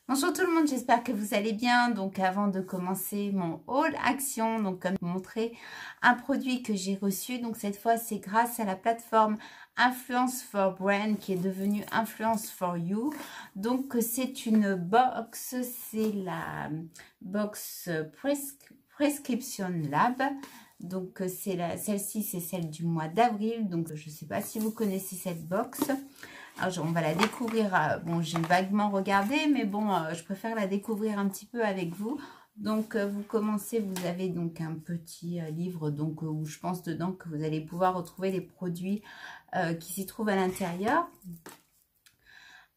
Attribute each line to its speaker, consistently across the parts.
Speaker 1: Bonjour tout le monde, j'espère que vous allez bien. Donc avant de commencer mon haul action, donc comme montrer un produit que j'ai reçu, donc cette fois c'est grâce à la plateforme Influence for Brand qui est devenue Influence for You. Donc c'est une box, c'est la box Prescription Lab. Donc celle-ci c'est celle du mois d'avril. Donc je ne sais pas si vous connaissez cette box. Alors, on va la découvrir, bon j'ai vaguement regardé, mais bon je préfère la découvrir un petit peu avec vous. Donc vous commencez, vous avez donc un petit livre donc où je pense dedans que vous allez pouvoir retrouver les produits qui s'y trouvent à l'intérieur.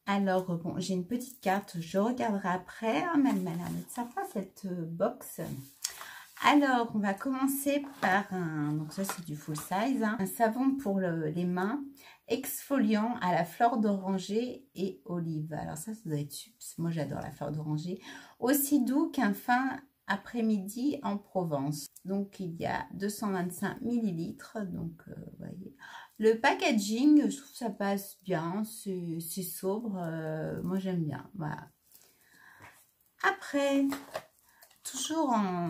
Speaker 1: Alors bon, j'ai une petite carte, je regarderai après, hein, même elle a l'air d'être sympa cette box. Alors, on va commencer par un, donc ça c'est du full size, hein, un savon pour les mains, exfoliant à la fleur d'oranger et olive. Alors ça doit être super, moi j'adore la fleur d'oranger. Aussi doux qu'un fin après-midi en Provence. Donc il y a 225 millilitres, donc vous voyez. Le packaging, je trouve que ça passe bien, c'est sobre, moi j'aime bien, voilà. Après, toujours en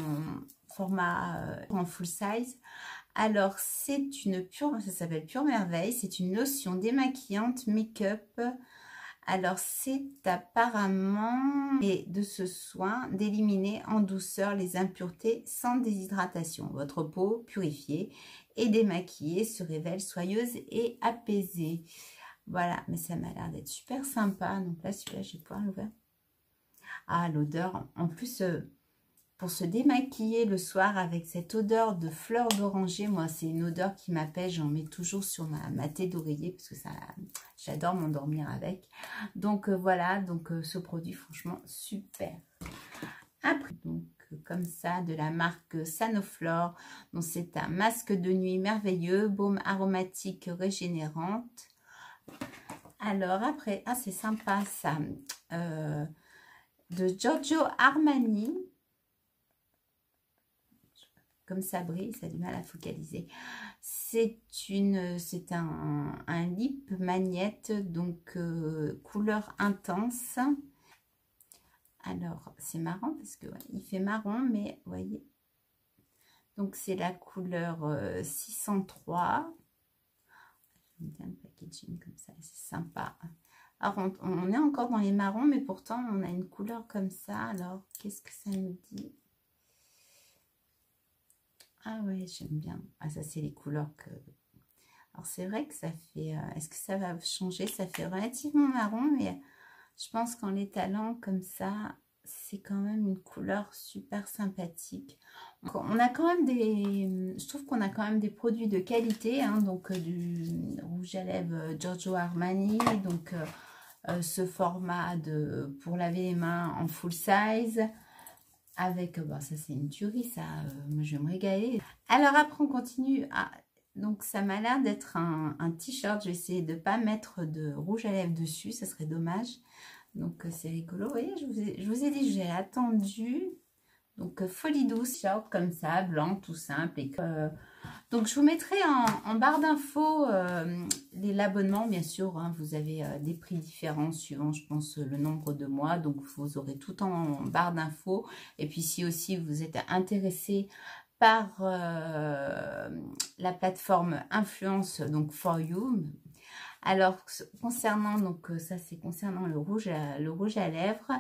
Speaker 1: format en full size. Alors c'est une pure, ça s'appelle Pure Merveille, c'est une lotion démaquillante make-up. Alors c'est apparemment de ce soin d'éliminer en douceur les impuretés sans déshydratation. Votre peau purifiée et démaquillée se révèle soyeuse et apaisée. Voilà, mais ça m'a l'air d'être super sympa. Donc là celui-là je vais pouvoir l'ouvrir. Ah, l'odeur en plus pour se démaquiller le soir avec cette odeur de fleurs d'oranger, moi c'est une odeur qui m'appelle, j'en mets toujours sur ma tête d'oreiller parce que ça, j'adore m'endormir avec. Donc voilà, donc ce produit franchement super. Après donc comme ça de la marque Sanoflore, donc c'est un masque de nuit merveilleux, baume aromatique régénérante. Alors après, ah c'est sympa ça, de Giorgio Armani. Comme ça brille, ça a du mal à focaliser. C'est un lip magnète, donc couleur intense. Alors, c'est marrant parce que ouais, il fait marron, mais vous voyez. Donc, c'est la couleur 603. J'aime bien le packaging comme ça, c'est sympa. Alors, on est encore dans les marrons, mais pourtant, on a une couleur comme ça. Alors, qu'est-ce que ça nous dit ? Ah ouais, j'aime bien. Ah ça, c'est les couleurs que... Alors, c'est vrai que ça fait... Est-ce que ça va changer? Ça fait relativement marron, mais je pense qu'en l'étalant comme ça, c'est quand même une couleur super sympathique. On a quand même des... Je trouve qu'on a quand même des produits de qualité, hein, donc du rouge à lèvres Giorgio Armani, donc ce format pour laver les mains en full size. Avec, bah, ça c'est une tuerie, ça, moi je vais me régaler. Alors après on continue, donc ça m'a l'air d'être un t-shirt, je vais essayer de ne pas mettre de rouge à lèvres dessus, ça serait dommage. Donc c'est rigolo, vous voyez, je vous ai dit, j'ai attendu, donc folie douce, short comme ça, blanc, tout simple. Et donc je vous mettrai en barre d'infos l'abonnement, bien sûr, hein, vous avez des prix différents suivant, je pense, le nombre de mois. Donc vous aurez tout en barre d'infos. Et puis si aussi vous êtes intéressé par la plateforme Influence, donc For You. Alors concernant, donc ça c'est concernant le rouge à lèvres.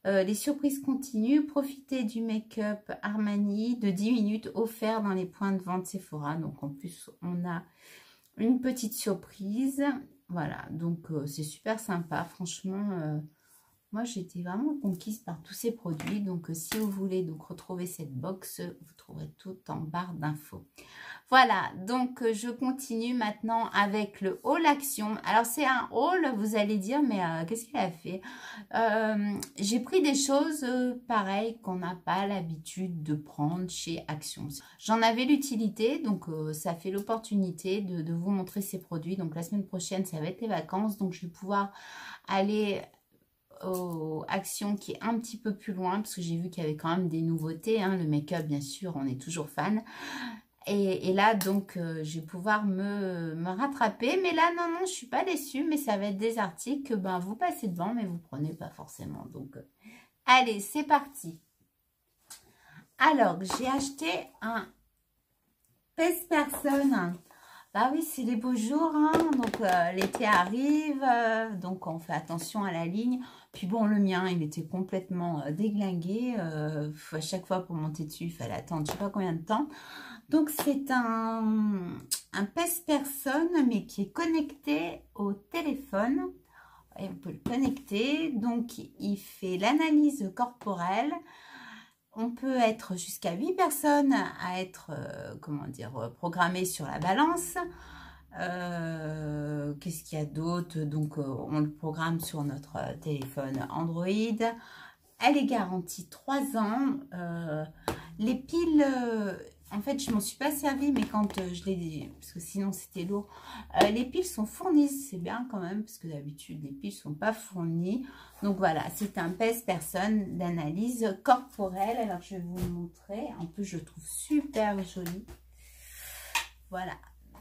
Speaker 1: Les surprises continuent. Profitez du make-up Armani de 10 minutes offert dans les points de vente Sephora. Donc en plus on a une petite surprise. Voilà, donc c'est super sympa. Franchement, moi j'étais vraiment conquise par tous ces produits. Donc si vous voulez donc retrouver cette box, vous trouverez tout en barre d'infos. Voilà, donc je continue maintenant avec le haul action. Alors c'est un haul, vous allez dire, mais qu'est-ce qu'il a fait? J'ai pris des choses pareilles qu'on n'a pas l'habitude de prendre chez Action. J'en avais l'utilité, donc ça fait l'opportunité de vous montrer ces produits. Donc la semaine prochaine, ça va être les vacances, donc je vais pouvoir aller aux Action qui est un petit peu plus loin, parce que j'ai vu qu'il y avait quand même des nouveautés. Hein. Le make-up, bien sûr, on est toujours fan. Et là, donc, je vais pouvoir me rattraper. Mais là, non, non, je ne suis pas déçue. Mais ça va être des articles que ben, vous passez devant, mais vous ne prenez pas forcément. Donc, allez, c'est parti. Alors, j'ai acheté un pèse-personne. Bah oui, c'est les beaux jours, hein. Donc l'été arrive, donc on fait attention à la ligne. Puis bon, le mien, il était complètement déglingué. À chaque fois pour monter dessus, il fallait attendre je sais pas combien de temps. Donc c'est un pèse-personne, mais qui est connecté au téléphone. Et on peut le connecter. Donc il fait l'analyse corporelle. On peut être jusqu'à 8 personnes à être, comment dire, programmées sur la balance. Qu'est-ce qu'il y a d'autre? Donc, on le programme sur notre téléphone Android. Elle est garantie 3 ans. Les piles, en fait, je m'en suis pas servie, mais quand je les... Parce que sinon, c'était lourd. Les piles sont fournies, c'est bien quand même, parce que d'habitude, les piles sont pas fournies. Donc, voilà, c'est un pèse-personne d'analyse corporelle. Alors, je vais vous le montrer. En plus, je le trouve super joli. Voilà.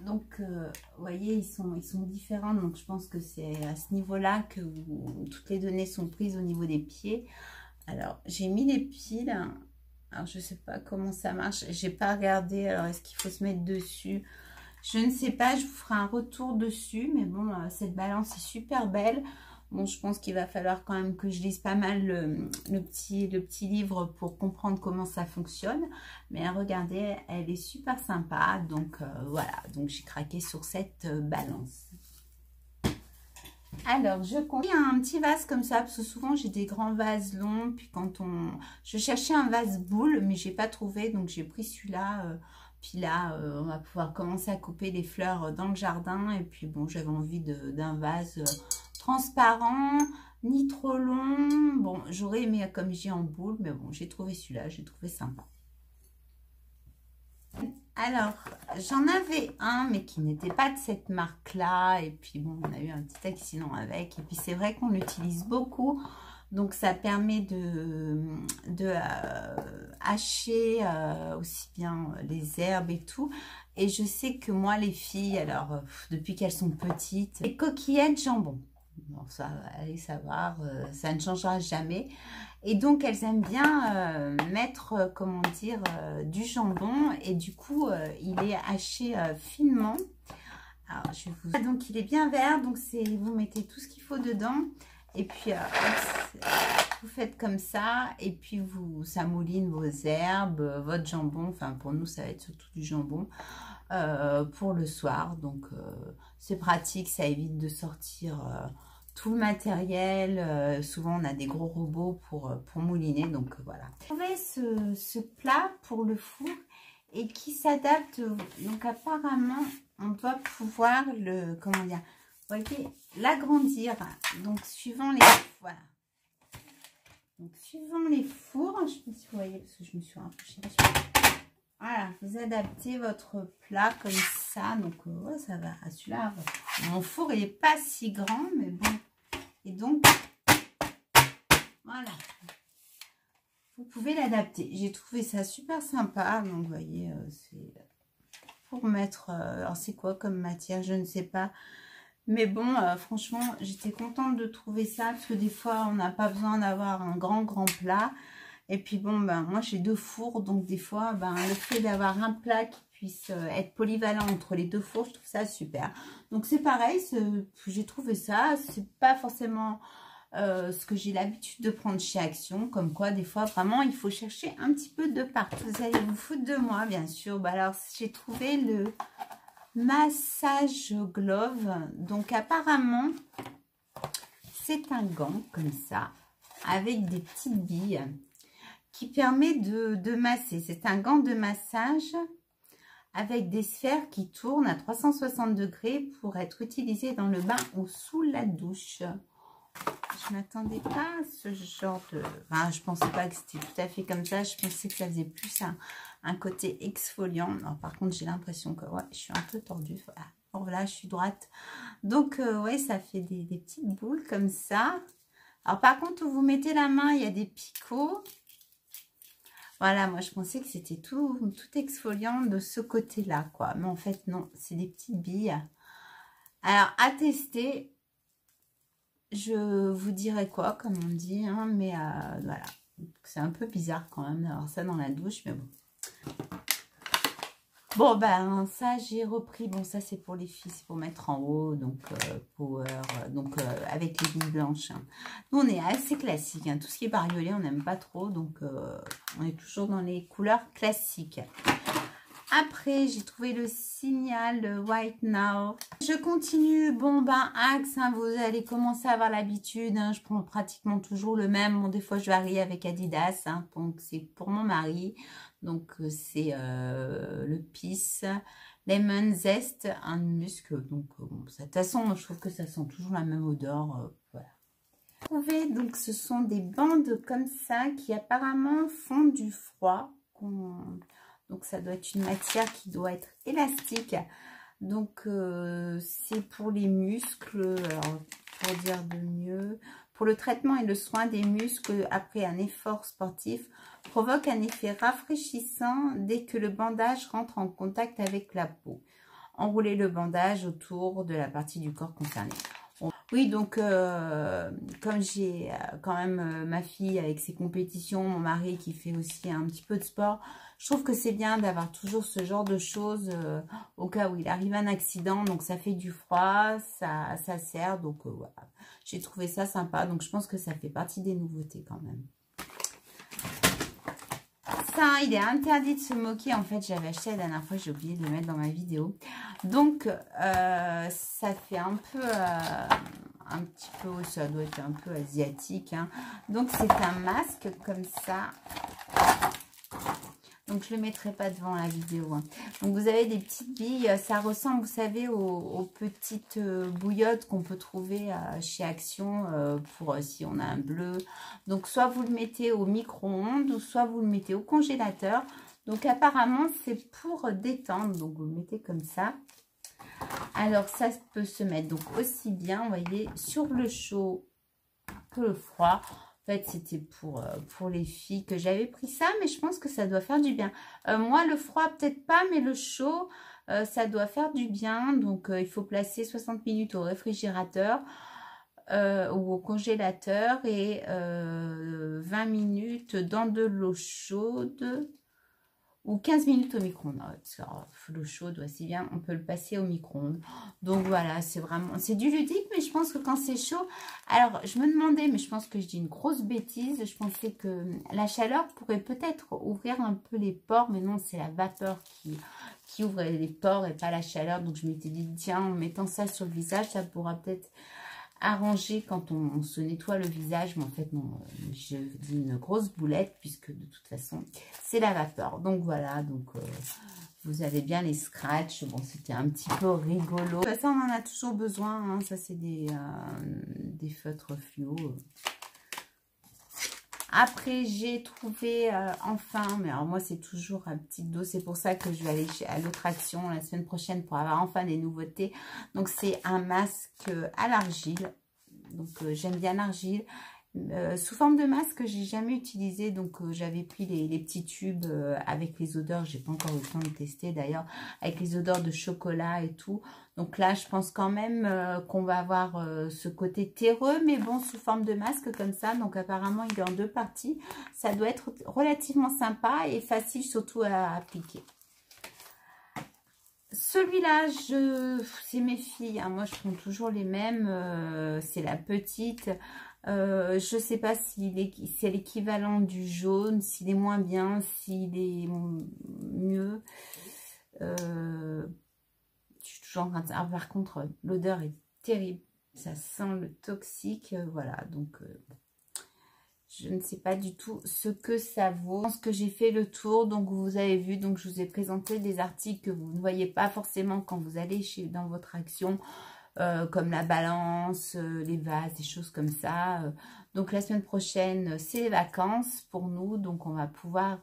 Speaker 1: Donc, vous voyez, ils sont différents. Donc, je pense que c'est à ce niveau-là que toutes les données sont prises au niveau des pieds. Alors, j'ai mis les piles. Alors, je ne sais pas comment ça marche. J'ai pas regardé. Alors, est-ce qu'il faut se mettre dessus? Je ne sais pas. Je vous ferai un retour dessus. Mais bon, cette balance est super belle. Bon, je pense qu'il va falloir quand même que je lise pas mal le petit livre pour comprendre comment ça fonctionne. Mais regardez, elle est super sympa. Donc, voilà. Donc, j'ai craqué sur cette balance. Alors, je compte un petit vase comme ça, parce que souvent j'ai des grands vases longs, puis je cherchais un vase boule, mais j'ai pas trouvé, donc j'ai pris celui-là. Puis là, on va pouvoir commencer à couper les fleurs dans le jardin, et puis bon, j'avais envie d'un vase transparent, ni trop long. Bon, j'aurais aimé comme j'ai en boule, mais bon, j'ai trouvé celui-là, j'ai trouvé sympa. Alors, j'en avais un, mais qui n'était pas de cette marque-là. Et puis, bon, on a eu un petit accident avec. Et puis, c'est vrai qu'on l'utilise beaucoup. Donc, ça permet de hacher aussi bien les herbes et tout. Et je sais que moi, les filles, alors, depuis qu'elles sont petites, les coquillettes jambon. Bon, ça, allez savoir, ça ne changera jamais. Et donc, elles aiment bien mettre, comment dire, du jambon. Et du coup, il est haché finement. Alors, je vais vous... Donc, il est bien vert. Donc, vous mettez tout ce qu'il faut dedans. Et puis, vous faites comme ça. Et puis, ça mouline vos herbes, votre jambon. Enfin, pour nous, ça va être surtout du jambon pour le soir. Donc, c'est pratique. Ça évite de sortir... tout le matériel, souvent on a des gros robots pour mouliner, donc voilà. J'ai trouvé ce plat pour le four et qui s'adapte, donc apparemment on doit pouvoir comment dire, vous voyez, l'agrandir, donc suivant les, voilà. Donc suivant les fours, je ne sais pas si vous voyez parce que je me suis rapprochée. Voilà, vous adaptez votre plat comme ça. Donc, ouais, ça va. Celui-là, mon four, il n'est pas si grand, mais bon. Et donc, voilà. Vous pouvez l'adapter. J'ai trouvé ça super sympa. Donc, vous voyez, c'est pour mettre... alors, c'est quoi comme matière? Je ne sais pas. Mais bon, franchement, j'étais contente de trouver ça. Parce que des fois, on n'a pas besoin d'avoir un grand plat. Et puis bon, ben moi j'ai 2 fours, donc des fois, ben, le fait d'avoir un plat qui puisse être polyvalent entre les 2 fours, je trouve ça super. Donc c'est pareil, j'ai trouvé ça, c'est pas forcément ce que j'ai l'habitude de prendre chez Action, comme quoi des fois vraiment il faut chercher un petit peu de partout. Vous allez vous foutre de moi bien sûr. Ben, alors j'ai trouvé le massage glove, donc apparemment c'est un gant comme ça, avec des petites billes, qui permet de masser. C'est un gant de massage avec des sphères qui tournent à 360 degrés pour être utilisé dans le bain ou sous la douche. Je ne m'attendais pas à ce genre de... Enfin, je ne pensais pas que c'était tout à fait comme ça. Je pensais que ça faisait plus un côté exfoliant. Alors, par contre, j'ai l'impression que ouais, je suis un peu tordue. Voilà. Alors là, je suis droite. Donc, ouais, ça fait des petites boules comme ça. Alors, par contre, où vous mettez la main, il y a des picots. Voilà, moi je pensais que c'était tout exfoliant de ce côté-là, quoi. Mais en fait, non, c'est des petites billes. Alors, à tester, je vous dirai quoi, comme on dit, hein, mais voilà. C'est un peu bizarre quand même d'avoir ça dans la douche, mais bon. Bon, ben, ça, j'ai repris. Bon, ça, c'est pour les filles, c'est pour mettre en haut. Donc, power, avec les billes blanches. Hein. Nous, on est assez classique. Hein. Tout ce qui est bariolé, on n'aime pas trop. Donc, on est toujours dans les couleurs classiques. Après, j'ai trouvé le Signal White Now. Je continue. Bon, ben, Axe, hein, vous allez commencer à avoir l'habitude. Hein, je prends pratiquement toujours le même. Bon, des fois, je varie avec Adidas. Hein, donc, c'est pour mon mari. Donc, c'est le Peace Lemon Zest, un musc. Donc, bon, de toute façon, je trouve que ça sent toujours la même odeur. Voilà. Vous trouvez, donc, ce sont des bandes comme ça qui apparemment font du froid. Donc, ça doit être une matière qui doit être élastique. Donc, c'est pour les muscles, alors, pour dire de mieux. Pour le traitement et le soin des muscles après un effort sportif, provoque un effet rafraîchissant dès que le bandage rentre en contact avec la peau. Enroulez le bandage autour de la partie du corps concernée. Oui, donc, comme j'ai quand même ma fille avec ses compétitions, mon mari qui fait aussi un petit peu de sport, je trouve que c'est bien d'avoir toujours ce genre de choses au cas où il arrive un accident. Donc, ça fait du froid, ça sert. Donc, voilà. J'ai trouvé ça sympa. Donc, je pense que ça fait partie des nouveautés quand même. Ça, il est interdit de se moquer. En fait, j'avais acheté la dernière fois. J'ai oublié de le mettre dans ma vidéo. Donc, ça fait un peu... un petit peu, ça doit être un peu asiatique. Hein. Donc, c'est un masque comme ça. Donc, je ne le mettrai pas devant la vidéo. Hein. Donc, vous avez des petites billes. Ça ressemble, vous savez, aux petites bouillottes qu'on peut trouver chez Action pour si on a un bleu. Donc, soit vous le mettez au micro-ondes ou soit vous le mettez au congélateur. Donc, apparemment, c'est pour détendre. Donc, vous le mettez comme ça. Alors, ça peut se mettre donc aussi bien, vous voyez, sur le chaud que le froid. En fait, c'était pour les filles que j'avais pris ça, mais je pense que ça doit faire du bien. Moi, le froid, peut-être pas, mais le chaud, ça doit faire du bien. Donc, il faut placer 60 minutes au réfrigérateur ou au congélateur et 20 minutes dans de l'eau chaude. Ou 15 minutes au micro-ondes. L'eau chaude, c'est bien, on peut le passer au micro-ondes. Donc voilà, c'est vraiment, c'est du ludique, mais je pense que quand c'est chaud, alors je me demandais, mais je pense que je dis une grosse bêtise, je pensais que la chaleur pourrait peut-être ouvrir un peu les pores, mais non, c'est la vapeur qui ouvre les pores et pas la chaleur. Donc je m'étais dit, tiens, en mettant ça sur le visage, ça pourra peut-être arranger quand on se nettoie le visage, mais en fait non, je dis une grosse boulette puisque de toute façon c'est la vapeur. Donc voilà, donc vous avez bien les scratchs. Bon, c'était un petit peu rigolo. De toute façon, on en a toujours besoin. Hein. Ça, c'est des feutres fluo. Après, j'ai trouvé enfin, mais alors moi, c'est toujours un petit dos. C'est pour ça que je vais aller à l'autre Action la semaine prochaine pour avoir enfin des nouveautés. Donc, c'est un masque à l'argile. Donc, j'aime bien l'argile. Sous forme de masque, j'ai jamais utilisé. Donc, j'avais pris les petits tubes avec les odeurs. J'ai pas encore eu le temps de tester d'ailleurs. Avec les odeurs de chocolat et tout. Donc là, je pense quand même qu'on va avoir ce côté terreux, mais bon, sous forme de masque comme ça. Donc apparemment, il est en 2 parties. Ça doit être relativement sympa et facile surtout à appliquer. Celui-là, c'est mes filles. Hein. Moi, je prends toujours les mêmes. C'est la petite. Je ne sais pas si c'est l'équivalent du jaune, s'il est moins bien, s'il est mieux. Je suis toujours en train de... Ah, par contre, l'odeur est terrible. Ça sent le toxique. Voilà, donc je ne sais pas du tout ce que ça vaut. Je pense que j'ai fait le tour. Donc, vous avez vu, donc je vous ai présenté des articles que vous ne voyez pas forcément quand vous allez dans votre Action. Comme la balance, les vases, des choses comme ça. Donc, la semaine prochaine, c'est les vacances pour nous. Donc, on va pouvoir...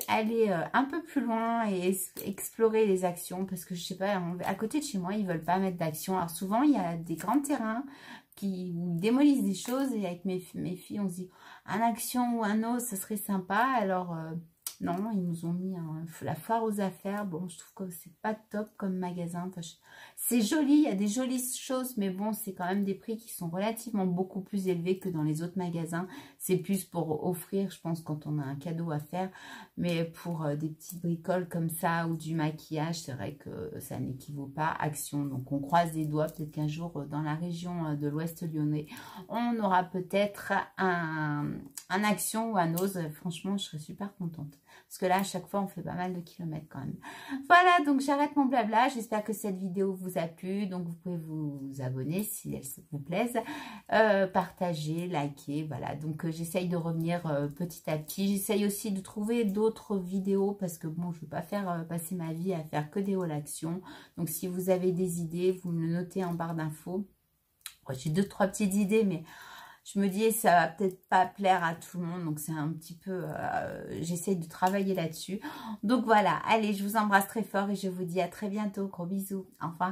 Speaker 1: aller un peu plus loin et explorer les actions parce que je sais pas, à côté de chez moi ils veulent pas mettre d'action. Alors souvent il y a des grands terrains où ils démolissent des choses. Et avec mes filles, on se dit, un Action ou un os, ça serait sympa. Alors, non, ils nous ont mis la foire aux affaires. Bon, je trouve que c'est pas top comme magasin. Enfin, c'est joli, il y a des jolies choses, mais bon, c'est quand même des prix qui sont relativement beaucoup plus élevés que dans les autres magasins. C'est plus pour offrir, je pense, quand on a un cadeau à faire. Mais pour des petites bricoles comme ça ou du maquillage, c'est vrai que ça n'équivaut pas à Action. Donc, on croise les doigts. Peut-être qu'un jour, dans la région de l'Ouest lyonnais, on aura peut-être un Action ou un os. Franchement, je serais super contente. Parce que là, à chaque fois, on fait pas mal de kilomètres quand même. Voilà, donc j'arrête mon blabla. J'espère que cette vidéo vous a plu. Donc, vous pouvez vous abonner si elle vous plaise. Partager, liker, voilà. Donc, j'essaye de revenir petit à petit. J'essaye aussi de trouver d'autres vidéos parce que, bon, je ne veux pas faire passer ma vie à faire que des hauls actions. Donc, si vous avez des idées, vous me le notez en barre d'infos. J'ai 2-3 petites idées, mais... je me dis, ça va peut-être pas plaire à tout le monde. Donc, c'est un petit peu... j'essaye de travailler là-dessus. Donc, voilà. Allez, je vous embrasse très fort et je vous dis à très bientôt. Gros bisous. Au revoir.